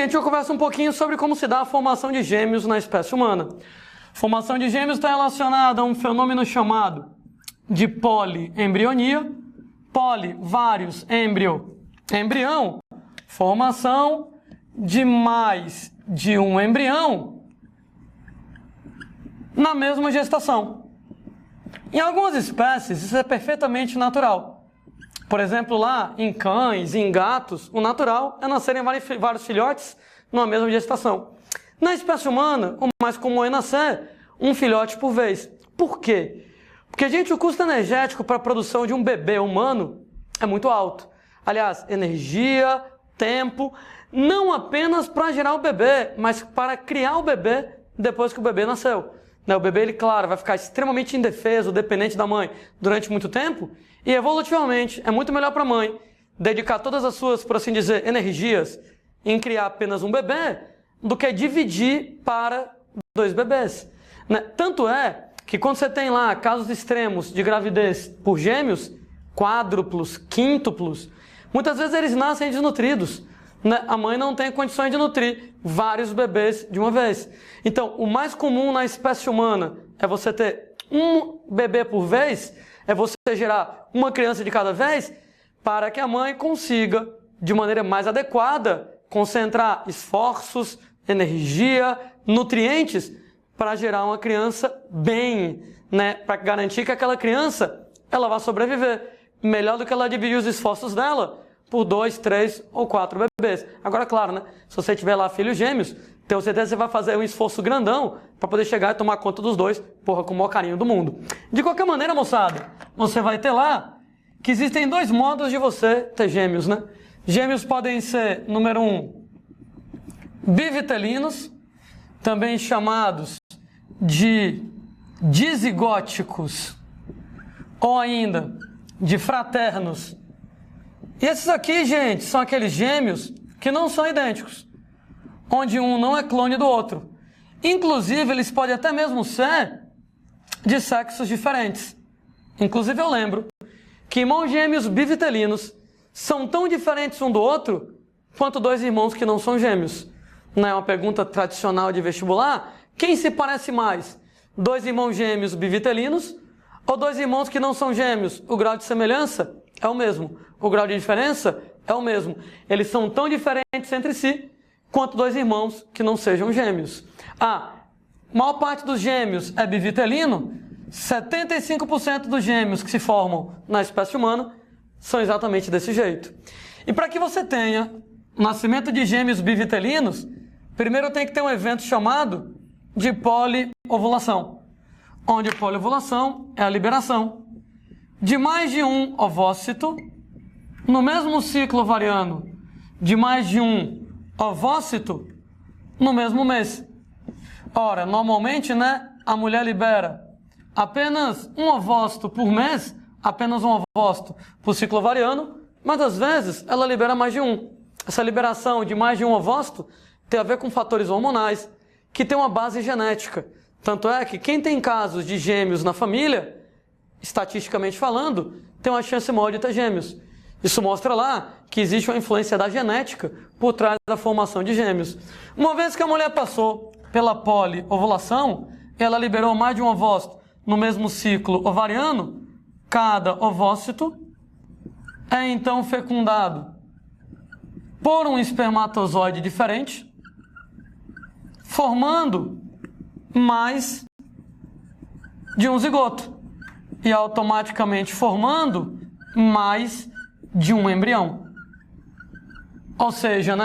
gente, eu converso um pouquinho sobre como se dá a formação de gêmeos na espécie humana. Formação de gêmeos está relacionada a um fenômeno chamado de poliembrionia. Poli, vários, embrião, formação de mais de um embrião na mesma gestação. Em algumas espécies, isso é perfeitamente natural. Por exemplo, lá em cães, em gatos, o natural é nascerem vários filhotes numa mesma gestação. Na espécie humana, o mais comum é nascer um filhote por vez. Por quê? Porque, gente, o custo energético para a produção de um bebê humano é muito alto. Aliás, energia, tempo, não apenas para gerar o bebê, mas para criar o bebê depois que o bebê nasceu. O bebê, ele, claro, vai ficar extremamente indefeso, dependente da mãe durante muito tempo, e evolutivamente é muito melhor para a mãe dedicar todas as suas, por assim dizer, energias em criar apenas um bebê do que dividir para 2 bebês. Tanto é que quando você tem lá casos extremos de gravidez por gêmeos, quádruplos, quíntuplos, muitas vezes eles nascem desnutridos. A mãe não tem condições de nutrir vários bebês de uma vez. Então, o mais comum na espécie humana é você ter um bebê por vez, é você gerar uma criança de cada vez, para que a mãe consiga, de maneira mais adequada, concentrar esforços, energia, nutrientes, para gerar uma criança bem, para garantir que aquela criança ela vai sobreviver. Melhor do que ela dividir os esforços dela por 2, 3 ou 4 bebês. Agora, claro, se você tiver lá filhos gêmeos, tenho certeza que você vai fazer um esforço grandão para poder chegar e tomar conta dos 2, com o maior carinho do mundo. De qualquer maneira, moçada, você vai ter lá que existem 2 modos de você ter gêmeos, Gêmeos podem ser, número 1, bivitelinos, também chamados de dizigóticos, ou ainda de fraternos. E esses aqui, gente, são aqueles gêmeos que não são idênticos, onde um não é clone do outro. Inclusive, eles podem até mesmo ser de sexos diferentes. Inclusive, eu lembro que irmãos gêmeos bivitelinos são tão diferentes um do outro quanto 2 irmãos que não são gêmeos. Não é uma pergunta tradicional de vestibular? Quem se parece mais? 2 irmãos gêmeos bivitelinos ou 2 irmãos que não são gêmeos? O grau de semelhança é o mesmo. O grau de diferença é o mesmo. Eles são tão diferentes entre si quanto 2 irmãos que não sejam gêmeos. A maior parte dos gêmeos é bivitelino. 75% dos gêmeos que se formam na espécie humana são exatamente desse jeito. E para que você tenha o nascimento de gêmeos bivitelinos, primeiro tem que ter um evento chamado de poliovulação, onde poliovulação é a liberação de mais de um ovócito no mesmo ciclo ovariano, de mais de um ovócito no mesmo mês. Ora, normalmente, a mulher libera apenas um ovócito por mês, apenas um ovócito por ciclo ovariano, mas às vezes ela libera mais de um. Essa liberação de mais de um ovócito tem a ver com fatores hormonais, que tem uma base genética. Tanto é que quem tem casos de gêmeos na família, estatisticamente falando, tem uma chance maior de ter gêmeos. Isso mostra lá que existe uma influência da genética por trás da formação de gêmeos. Uma vez que a mulher passou pela poliovulação, ela liberou mais de um ovócito no mesmo ciclo ovariano, cada ovócito é então fecundado por um espermatozoide diferente, formando mais de um zigoto e automaticamente formando mais de um embrião. Ou seja,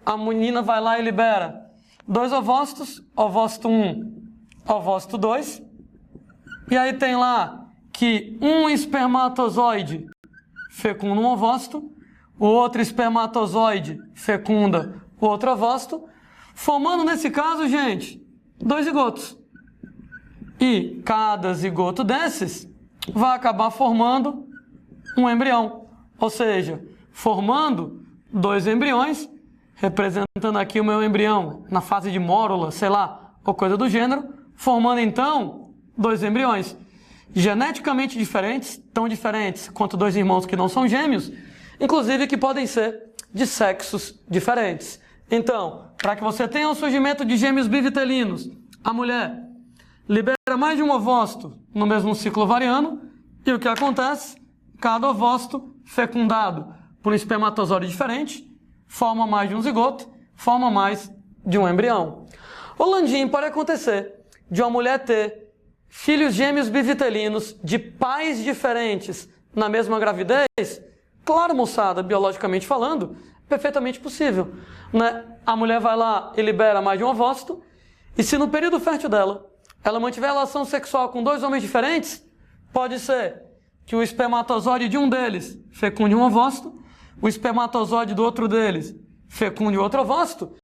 a menina vai lá e libera 2 ovócitos, ovócito 1, ovócito 2, e aí tem lá que um espermatozoide fecunda um ovócito, o outro espermatozoide fecunda o outro ovócito, formando nesse caso, gente, 2 zigotos. E cada zigoto desses vai acabar formando um embrião. Ou seja, formando 2 embriões, representando aqui o meu embrião na fase de mórula, sei lá, ou coisa do gênero, formando então 2 embriões. Geneticamente diferentes, tão diferentes quanto 2 irmãos que não são gêmeos, inclusive que podem ser de sexos diferentes. Então, para que você tenha o surgimento de gêmeos bivitelinos, a mulher libera mais de um ovócito no mesmo ciclo ovariano, e o que acontece? Cada ovócito fecundado por um espermatozoide diferente forma mais de um zigoto, forma mais de um embrião. O Landim pode acontecer de uma mulher ter filhos gêmeos bivitelinos de pais diferentes na mesma gravidez. Claro, moçada, biologicamente falando, perfeitamente possível, né? A mulher vai lá e libera mais de um ovócito, e se no período fértil dela ela mantiver relação sexual com dois homens diferentes, pode ser que o espermatozoide de um deles fecunde um ovócito, o espermatozoide do outro deles fecunde outro ovócito,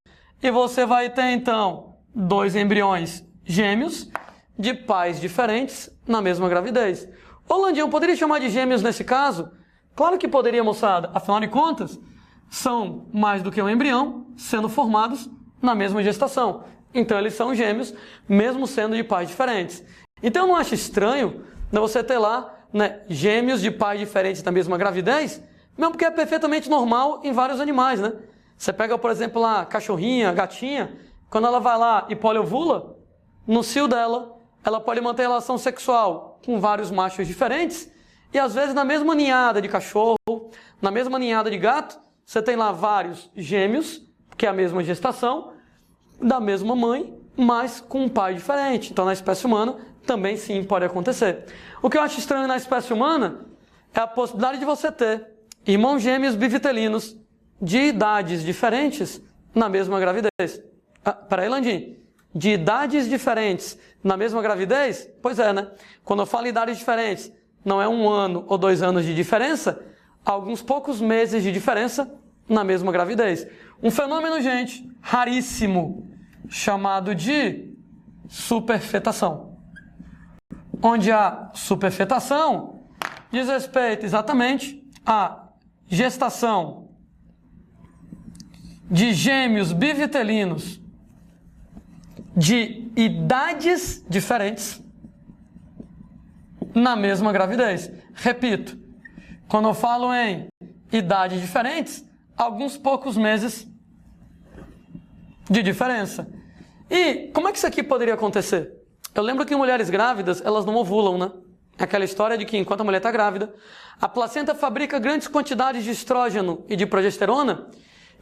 e você vai ter então dois embriões gêmeos de pais diferentes na mesma gravidez. Ô Landinho, poderia chamar de gêmeos nesse caso? Claro que poderia, moçada. Afinal de contas, são mais do que um embrião sendo formados na mesma gestação. Então eles são gêmeos, mesmo sendo de pais diferentes. Então eu não acho estranho, né, você ter lá, né, gêmeos de pais diferentes na mesma gravidez, mesmo porque é perfeitamente normal em vários animais, né? Você pega, por exemplo, lá, cachorrinha, gatinha, quando ela vai lá e poliovula, no cio dela, ela pode manter relação sexual com vários machos diferentes, e às vezes na mesma ninhada de cachorro, na mesma ninhada de gato, você tem lá vários gêmeos, que é a mesma gestação, da mesma mãe, mas com um pai diferente. Então na espécie humana também sim pode acontecer. O que eu acho estranho na espécie humana é a possibilidade de você ter irmãos gêmeos bivitelinos de idades diferentes na mesma gravidez. Peraí, Landim. De idades diferentes na mesma gravidez? Pois é, né? Quando eu falo em idades diferentes, não é 1 ano ou 2 anos de diferença, alguns poucos meses de diferença na mesma gravidez. Um fenômeno, gente, raríssimo, chamado de superfetação. Onde a superfetação diz respeito exatamente à gestação de gêmeos bivitelinos de idades diferentes na mesma gravidez. Repito, quando eu falo em idades diferentes, alguns poucos meses de diferença. E como é que isso aqui poderia acontecer? Eu lembro que mulheres grávidas, elas não ovulam, né? Aquela história de que enquanto a mulher está grávida, a placenta fabrica grandes quantidades de estrógeno e de progesterona,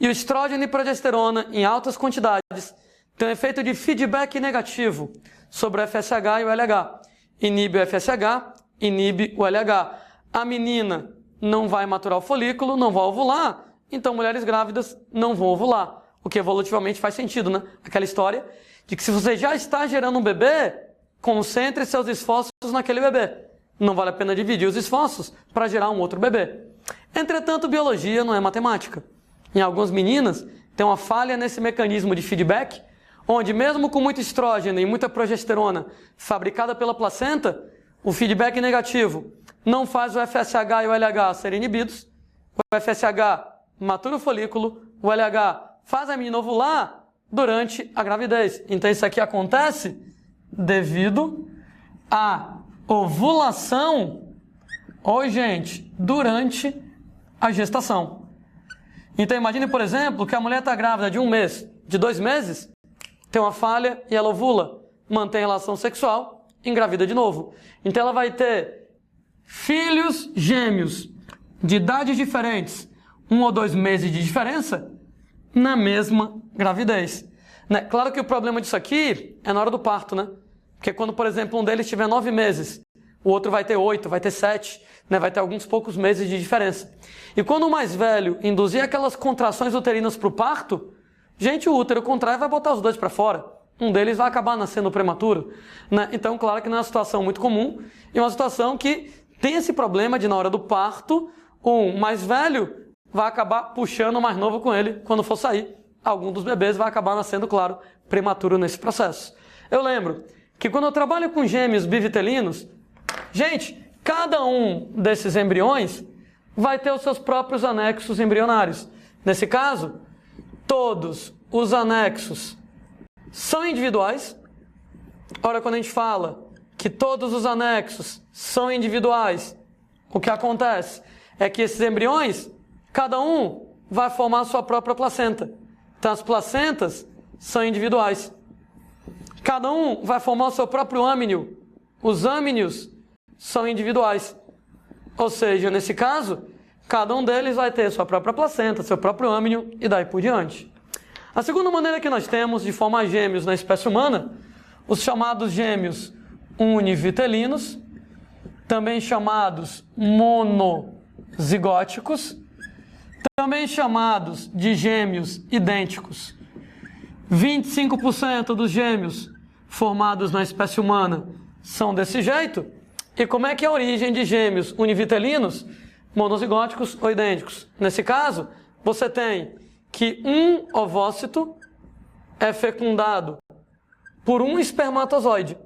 e o estrógeno e progesterona em altas quantidades tem um efeito de feedback negativo sobre o FSH e o LH. Inibe o FSH, inibe o LH. A menina não vai maturar o folículo, não vai ovular, então mulheres grávidas não vão ovular. O que evolutivamente faz sentido, né? Aquela história de que se você já está gerando um bebê, concentre seus esforços naquele bebê. Não vale a pena dividir os esforços para gerar um outro bebê. Entretanto, biologia não é matemática. Em algumas meninas, tem uma falha nesse mecanismo de feedback, onde mesmo com muito estrógeno e muita progesterona fabricada pela placenta, o feedback negativo não faz o FSH e o LH serem inibidos, o FSH matura o folículo, o LH faz a menina ovular durante a gravidez. Então isso aqui acontece devido à ovulação, gente, durante a gestação. Então imagine, por exemplo, que a mulher está grávida de 1 mês, de 2 meses, tem uma falha e ela ovula, mantém relação sexual, engravida de novo. Então ela vai ter filhos gêmeos de idades diferentes, 1 ou 2 meses de diferença, na mesma gravidez. Né? Claro que o problema disso aqui é na hora do parto, né? Porque quando, por exemplo, um deles tiver 9 meses, o outro vai ter 8, vai ter 7, né? Vai ter alguns poucos meses de diferença. E quando o mais velho induzir aquelas contrações uterinas para o parto, gente, o útero contrai e vai botar os dois para fora. Um deles vai acabar nascendo prematuro. Né? Então, claro que não é uma situação muito comum, e uma situação que tem esse problema de, na hora do parto, o mais velho vai acabar puxando o mais novo com ele quando for sair. Algum dos bebês vai acabar nascendo, claro, prematuro nesse processo. Eu lembro que quando eu trabalho com gêmeos bivitelinos, gente, cada um desses embriões vai ter os seus próprios anexos embrionários. Nesse caso, todos os anexos são individuais. Ora, quando a gente fala que todos os anexos são individuais, o que acontece é que esses embriões, cada um vai formar a sua própria placenta. Então as placentas são individuais. Cada um vai formar o seu próprio âminio. Os âminios são individuais. Ou seja, nesse caso, cada um deles vai ter sua própria placenta, seu próprio âminio e daí por diante. A segunda maneira que nós temos de formar gêmeos na espécie humana, os chamados gêmeos univitelinos, também chamados monozigóticos, também chamados de gêmeos idênticos. 25% dos gêmeos formados na espécie humana são desse jeito. E como é que é a origem de gêmeos univitelinos, monozigóticos ou idênticos? Nesse caso, você tem que um ovócito é fecundado por um espermatozoide,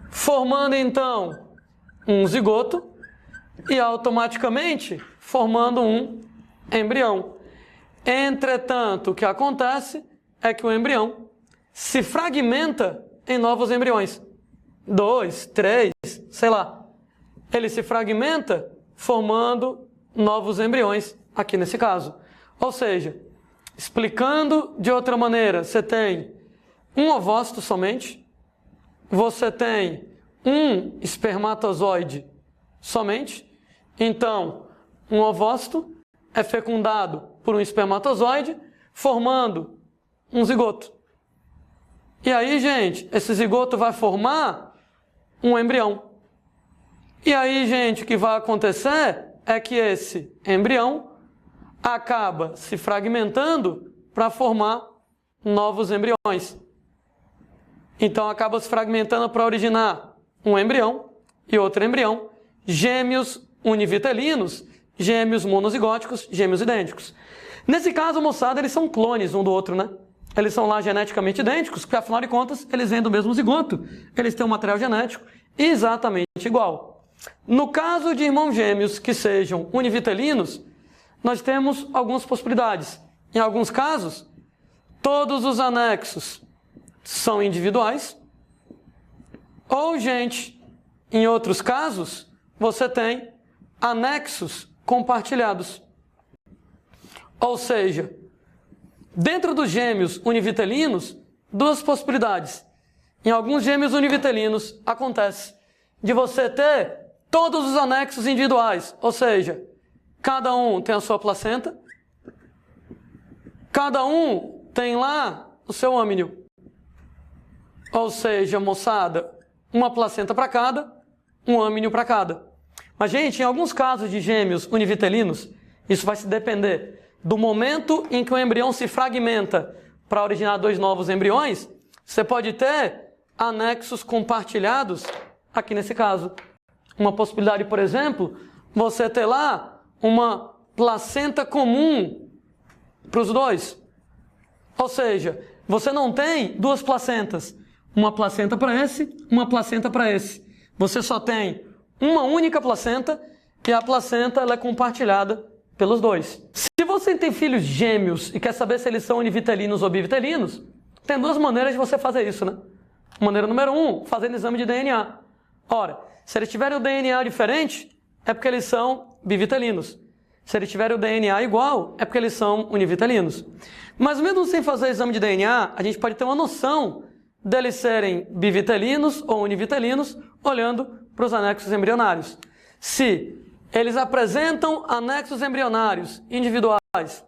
formando então um zigoto e automaticamente formando um embrião. Entretanto, o que acontece é que o embrião se fragmenta em novos embriões. 2, 3, sei lá. Ele se fragmenta formando novos embriões, aqui nesse caso. Ou seja, explicando de outra maneira, você tem um ovócito somente, você tem um espermatozoide somente, então um ovócito é fecundado por um espermatozoide, formando um zigoto. E aí, gente, esse zigoto vai formar um embrião. E aí, gente, o que vai acontecer é que esse embrião acaba se fragmentando para formar novos embriões. Então, acaba se fragmentando para originar um embrião e outro embrião, gêmeos univitelinos, gêmeos monozigóticos, gêmeos idênticos. Nesse caso, moçada, eles são clones um do outro, né? Eles são lá geneticamente idênticos, porque afinal de contas, eles vêm do mesmo zigoto. Eles têm um material genético exatamente igual. No caso de irmãos gêmeos que sejam univitelinos, nós temos algumas possibilidades. Em alguns casos, todos os anexos são individuais. Ou, gente, em outros casos, você tem anexos compartilhados. Ou seja, dentro dos gêmeos univitelinos, duas possibilidades. Em alguns gêmeos univitelinos, acontece de você ter todos os anexos individuais. Ou seja, cada um tem a sua placenta, cada um tem lá o seu âminio. Ou seja, moçada, uma placenta para cada, um âminio para cada. Mas, gente, em alguns casos de gêmeos univitelinos, isso vai se depender do momento em que o embrião se fragmenta para originar dois novos embriões. Você pode ter anexos compartilhados, aqui nesse caso. Uma possibilidade, por exemplo, você ter lá uma placenta comum para os dois. Ou seja, você não tem duas placentas. Uma placenta para esse, uma placenta para esse. Você só tem uma única placenta e a placenta ela é compartilhada pelos dois. Se você tem filhos gêmeos e quer saber se eles são univitelinos ou bivitelinos, tem duas maneiras de você fazer isso, né? Maneira número 1, fazendo exame de DNA. Ora, se eles tiverem o DNA diferente, é porque eles são bivitelinos. Se eles tiverem o DNA igual, é porque eles são univitelinos. Mas mesmo sem fazer exame de DNA, a gente pode ter uma noção deles serem bivitelinos ou univitelinos, olhando para os anexos embrionários. Se eles apresentam anexos embrionários individuais,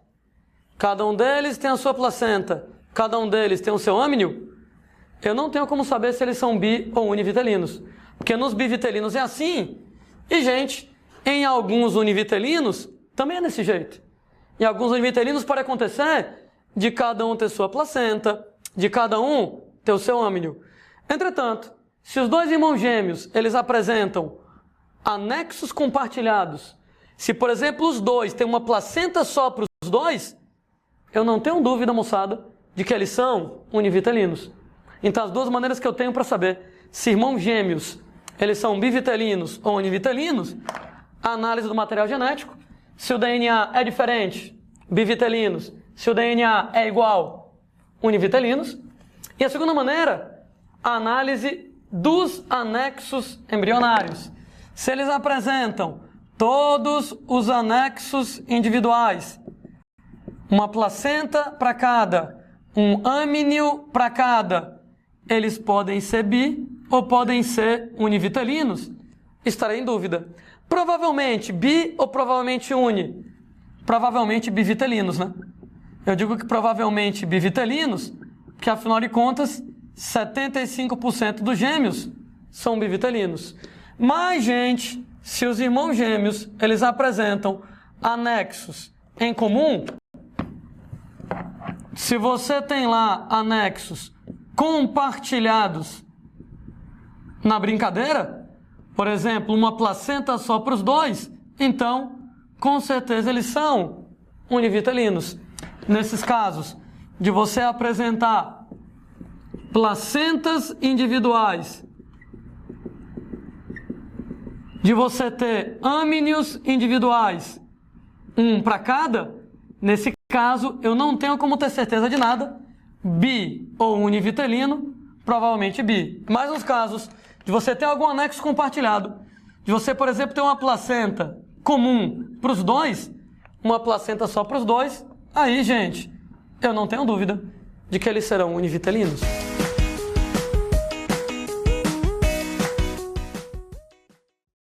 cada um deles tem a sua placenta, cada um deles tem o seu âminio, eu não tenho como saber se eles são bi ou univitelinos. Porque nos bivitelinos é assim, e, gente, em alguns univitelinos também é desse jeito. Em alguns univitelinos pode acontecer de cada um ter sua placenta, de cada um ter o seu âminio. Entretanto, se os dois irmãos gêmeos eles apresentam anexos compartilhados, se, por exemplo, os dois têm uma placenta só para os dois, eu não tenho dúvida, moçada, de que eles são univitelinos. Então, as duas maneiras que eu tenho para saber se irmãos gêmeos eles são bivitelinos ou univitelinos, a análise do material genético, se o DNA é diferente, bivitelinos, se o DNA é igual, univitelinos. E a segunda maneira, a análise dos anexos embrionários. Se eles apresentam todos os anexos individuais, uma placenta para cada, um amínio para cada, eles podem ser bi ou podem ser univitelinos? Estarei em dúvida. Provavelmente bi ou provavelmente uni? Provavelmente bivitelinos, né? Eu digo que provavelmente bivitelinos, porque afinal de contas, 75% dos gêmeos são bivitelinos. Mas, gente, se os irmãos gêmeos, eles apresentam anexos em comum, se você tem lá anexos compartilhados na brincadeira, por exemplo, uma placenta só para os dois, então, com certeza, eles são univitelinos. Nesses casos, de você apresentar placentas individuais, de você ter amínios individuais, um para cada, nesse caso, eu não tenho como ter certeza de nada, bi ou univitelino, provavelmente bi. Mas nos casos de você ter algum anexo compartilhado, de você, por exemplo, ter uma placenta comum para os dois, uma placenta só para os dois, aí, gente, eu não tenho dúvida de que eles serão univitelinos.